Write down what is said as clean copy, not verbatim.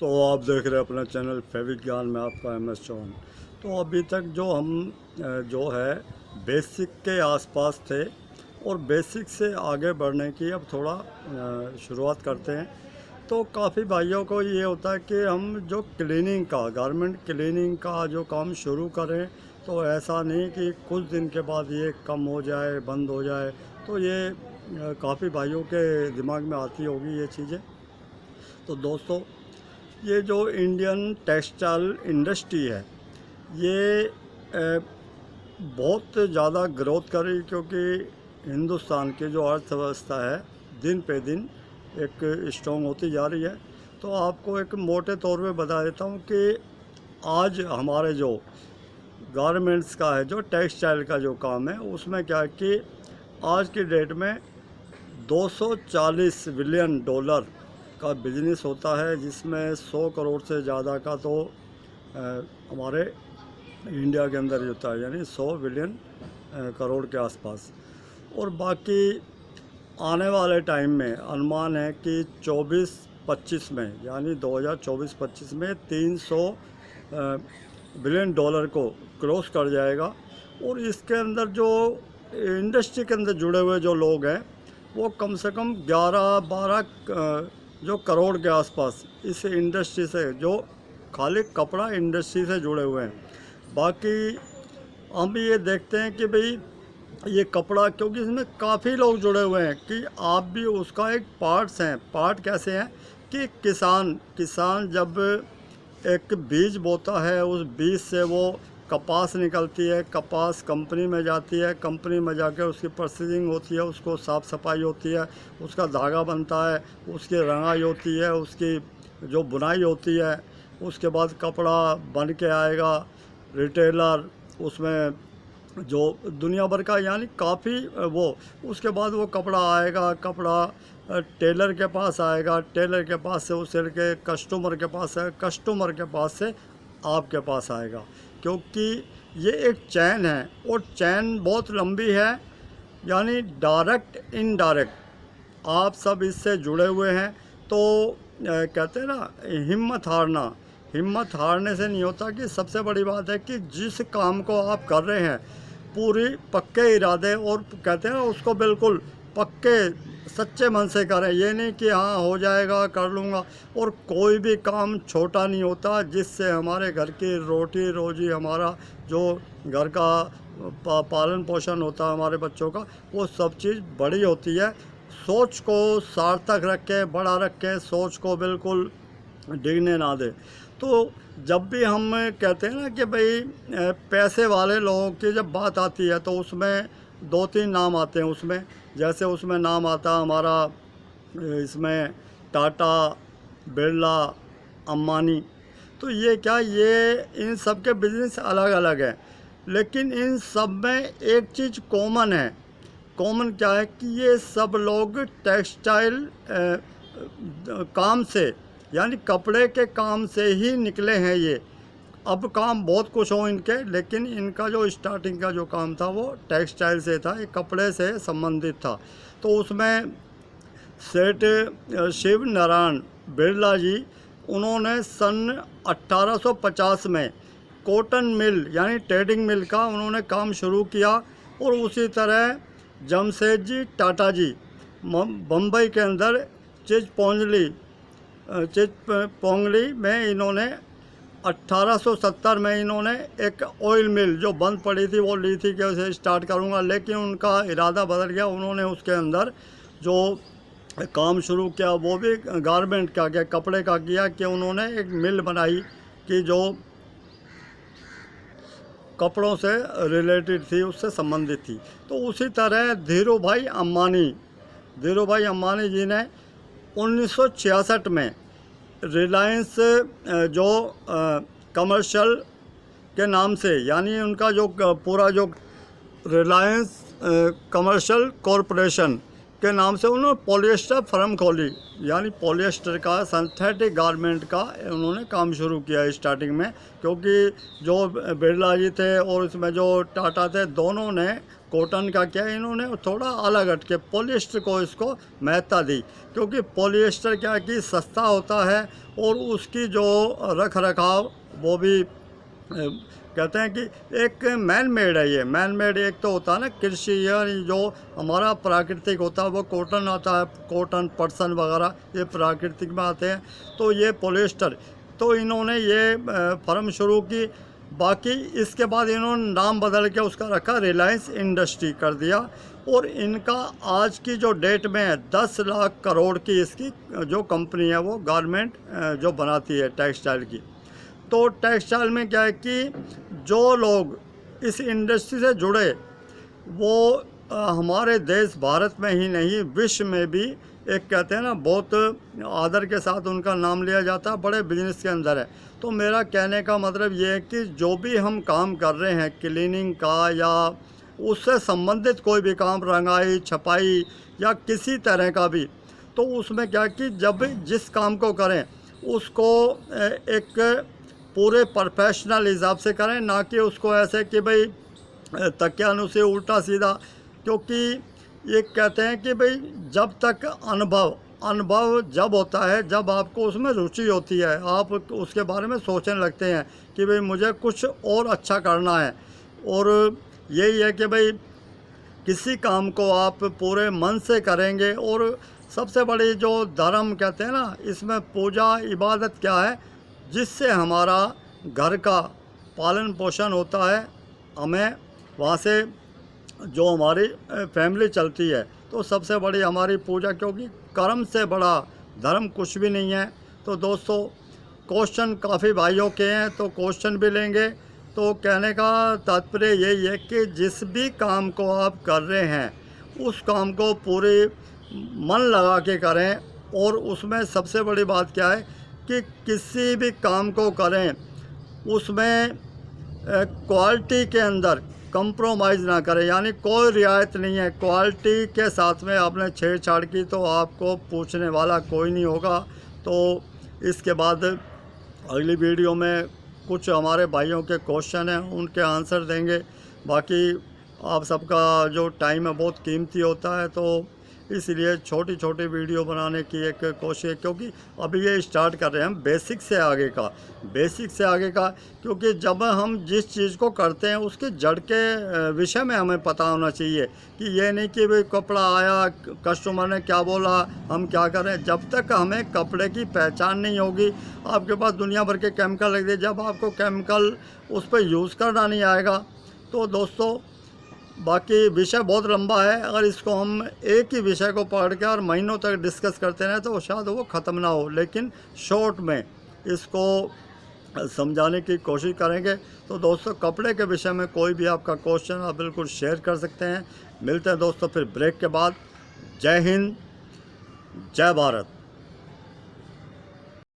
तो आप देख रहे हैं अपना चैनल फैविक ज्ञान में आपका MS चौहान। तो अभी तक जो हम जो है बेसिक के आसपास थे और बेसिक से आगे बढ़ने की अब थोड़ा शुरुआत करते हैं। तो काफ़ी भाइयों को ये होता है कि हम जो क्लीनिंग का गारमेंट क्लीनिंग का जो काम शुरू करें, तो ऐसा नहीं कि कुछ दिन के बाद ये कम हो जाए, बंद हो जाए। तो ये काफ़ी भाइयों के दिमाग में आती होगी ये चीज़ें। तो दोस्तों, ये जो इंडियन टेक्सटाइल इंडस्ट्री है ये बहुत ज़्यादा ग्रोथ कर रही, क्योंकि हिंदुस्तान की जो अर्थव्यवस्था है दिन पे दिन एक स्ट्रॉन्ग होती जा रही है। तो आपको एक मोटे तौर पे बता देता हूँ कि आज हमारे जो गारमेंट्स का है, जो टेक्सटाइल का जो काम है, उसमें क्या है कि आज की डेट में 240 बिलियन डॉलर का बिजनेस होता है, जिसमें 100 करोड़ से ज़्यादा का तो हमारे इंडिया के अंदर ही होता है, यानी 100 बिलियन करोड़ के आसपास। और बाकी आने वाले टाइम में अनुमान है कि 24-25 में, यानी 2024-25 में 300 बिलियन डॉलर को क्रॉस कर जाएगा। और इसके अंदर जो इंडस्ट्री के अंदर जुड़े हुए जो लोग हैं वो कम से कम 11-12 जो करोड़ के आसपास इस इंडस्ट्री से, जो खाली कपड़ा इंडस्ट्री से जुड़े हुए हैं। बाकी हम ये देखते हैं कि भाई ये कपड़ा, क्योंकि इसमें काफ़ी लोग जुड़े हुए हैं कि आप भी उसका एक पार्ट्स हैं। पार्ट कैसे हैं कि किसान जब एक बीज बोता है, उस बीज से वो कपास निकलती है, कपास कंपनी में जाती है, कंपनी में जाकर उसकी प्रोसेसिंग होती है, उसको साफ़ सफाई होती है, उसका धागा बनता है, उसकी रंगाई होती है, उसकी जो बुनाई होती है, उसके बाद कपड़ा बन के आएगा रिटेलर, उसमें जो दुनिया भर का, यानी काफ़ी वो, उसके बाद वो कपड़ा आएगा, कपड़ा टेलर के पास आएगा, टेलर के पास से उसे लेके कस्टमर के पास है, कस्टमर के पास से आपके पास आएगा। क्योंकि ये एक चैन है और चैन बहुत लंबी है, यानी डायरेक्ट इनडायरेक्ट आप सब इससे जुड़े हुए हैं। तो कहते हैं ना, हिम्मत हारने से नहीं होता। कि सबसे बड़ी बात है कि जिस काम को आप कर रहे हैं पूरी पक्के इरादे और कहते हैं ना उसको बिल्कुल पक्के सच्चे मन से करें। ये नहीं कि हाँ हो जाएगा, कर लूँगा। और कोई भी काम छोटा नहीं होता जिससे हमारे घर की रोटी रोजी, हमारा जो घर का पालन पोषण होता है हमारे बच्चों का, वो सब चीज़ बड़ी होती है। सोच को सार्थक रखें, बड़ा रखें, सोच को बिल्कुल डिगने ना दे। तो जब भी हम कहते हैं ना कि भाई पैसे वाले लोगों की जब बात आती है तो उसमें 2-3 नाम आते हैं। उसमें जैसे उसमें नाम आता हमारा, इसमें टाटा, बिरला, अंबानी। तो ये क्या, ये इन सब के बिज़नेस अलग अलग हैं, लेकिन इन सब में एक चीज़ कॉमन है। कॉमन क्या है कि ये सब लोग टेक्सटाइल काम से, यानी कपड़े के काम से ही निकले हैं। ये अब काम बहुत कुछ हो इनके, लेकिन इनका जो स्टार्टिंग का जो काम था वो टेक्सटाइल से था, एक कपड़े से संबंधित था। तो उसमें सेठ शिव नारायण बिरला जी, उन्होंने सन 1850 में कॉटन मिल यानी ट्रेडिंग मिल का उन्होंने काम शुरू किया। और उसी तरह जमशेदजी टाटा जी बम्बई के अंदर चिचपोंगली में इन्होंने 1870 में इन्होंने एक ऑयल मिल जो बंद पड़ी थी वो ली थी कि उसे स्टार्ट करूंगा, लेकिन उनका इरादा बदल गया। उन्होंने उसके अंदर जो काम शुरू किया वो भी गारमेंट का किया, कपड़े का किया, कि उन्होंने एक मिल बनाई कि जो कपड़ों से रिलेटेड थी, उससे संबंधित थी। तो उसी तरह धीरूभाई अंबानी जी ने 1966 में रिलायंस जो कमर्शियल के नाम से, यानी उनका जो पूरा जो रिलायंस कमर्शियल कॉरपोरेशन, के नाम से उन्होंने पॉलिएस्टर फर्म खोली, यानी पॉलिएस्टर का सिंथेटिक गारमेंट का उन्होंने काम शुरू किया स्टार्टिंग में, क्योंकि जो बिरला जी थे और इसमें जो टाटा थे, दोनों ने कॉटन का किया, इन्होंने थोड़ा अलग हट के पॉलिएस्टर को इसको महत्ता दी, क्योंकि पॉलिएस्टर क्या कि सस्ता होता है और उसकी जो रख रखाव वो भी कहते हैं कि एक मैन मेड है। ये मैन मेड एक तो होता है ना कृषि, यानी जो हमारा प्राकृतिक होता है वो कॉटन आता है, कॉटन पटसन वगैरह ये प्राकृतिक में आते हैं, तो ये पॉलिएस्टर, तो इन्होंने ये फर्म शुरू की। बाकी इसके बाद इन्होंने नाम बदल के उसका रखा रिलायंस इंडस्ट्री कर दिया, और इनका आज की जो डेट में है 10 लाख करोड़ की इसकी जो कंपनी है वो गारमेंट जो बनाती है टेक्सटाइल की। तो टेक्सटाइल में क्या है कि जो लोग इस इंडस्ट्री से जुड़े वो हमारे देश भारत में ही नहीं विश्व में भी एक कहते हैं ना बहुत आदर के साथ उनका नाम लिया जाता है, बड़े बिजनेस के अंदर है। तो मेरा कहने का मतलब ये है कि जो भी हम काम कर रहे हैं क्लीनिंग का या उससे संबंधित कोई भी काम, रंगाई छपाई या किसी तरह का भी, तो उसमें क्या कि जब जिस काम को करें उसको एक पूरे प्रोफेशनल हिसाब से करें, ना कि उसको ऐसे कि भाई तकियानु से उल्टा सीधा, क्योंकि ये कहते हैं कि भाई जब तक अनुभव जब होता है जब आपको उसमें रुचि होती है, आप उसके बारे में सोचने लगते हैं कि भाई मुझे कुछ और अच्छा करना है। और यही है कि भाई किसी काम को आप पूरे मन से करेंगे। और सबसे बड़ी जो धर्म कहते हैं ना, इसमें पूजा इबादत क्या है, जिससे हमारा घर का पालन पोषण होता है, हमें वहाँ से जो हमारी फैमिली चलती है, तो सबसे बड़ी हमारी पूजा, क्योंकि कर्म से बड़ा धर्म कुछ भी नहीं है। तो दोस्तों क्वेश्चन काफ़ी भाइयों के हैं, तो क्वेश्चन भी लेंगे। तो कहने का तात्पर्य यही है कि जिस भी काम को आप कर रहे हैं उस काम को पूरे मन लगा के करें, और उसमें सबसे बड़ी बात क्या है कि किसी भी काम को करें उसमें क्वालिटी के अंदर कंप्रोमाइज़ ना करें, यानी कोई रियायत नहीं है। क्वालिटी के साथ में आपने छेड़छाड़ की तो आपको पूछने वाला कोई नहीं होगा। तो इसके बाद अगली वीडियो में कुछ हमारे भाइयों के क्वेश्चन हैं, उनके आंसर देंगे। बाकी आप सबका जो टाइम है बहुत कीमती होता है, तो इसलिए छोटी छोटी वीडियो बनाने की एक कोशिश, क्योंकि अभी ये स्टार्ट कर रहे हैं हम बेसिक से आगे का, क्योंकि जब हम जिस चीज़ को करते हैं उसके जड़ के विषय में हमें पता होना चाहिए, कि ये नहीं कि भाई कपड़ा आया, कस्टमर ने क्या बोला, हम क्या करें। जब तक हमें कपड़े की पहचान नहीं होगी, आपके पास दुनिया भर के केमिकल लग दिए, जब आपको केमिकल उस पर यूज़ करना नहीं आएगा। तो दोस्तों बाकी विषय बहुत लंबा है, अगर इसको हम एक ही विषय को पकड़ के और महीनों तक डिस्कस करते रहें तो शायद वो ख़त्म ना हो, लेकिन शॉर्ट में इसको समझाने की कोशिश करेंगे। तो दोस्तों कपड़े के विषय में कोई भी आपका क्वेश्चन आप बिल्कुल शेयर कर सकते हैं। मिलते हैं दोस्तों फिर ब्रेक के बाद। जय हिंद, जय भारत।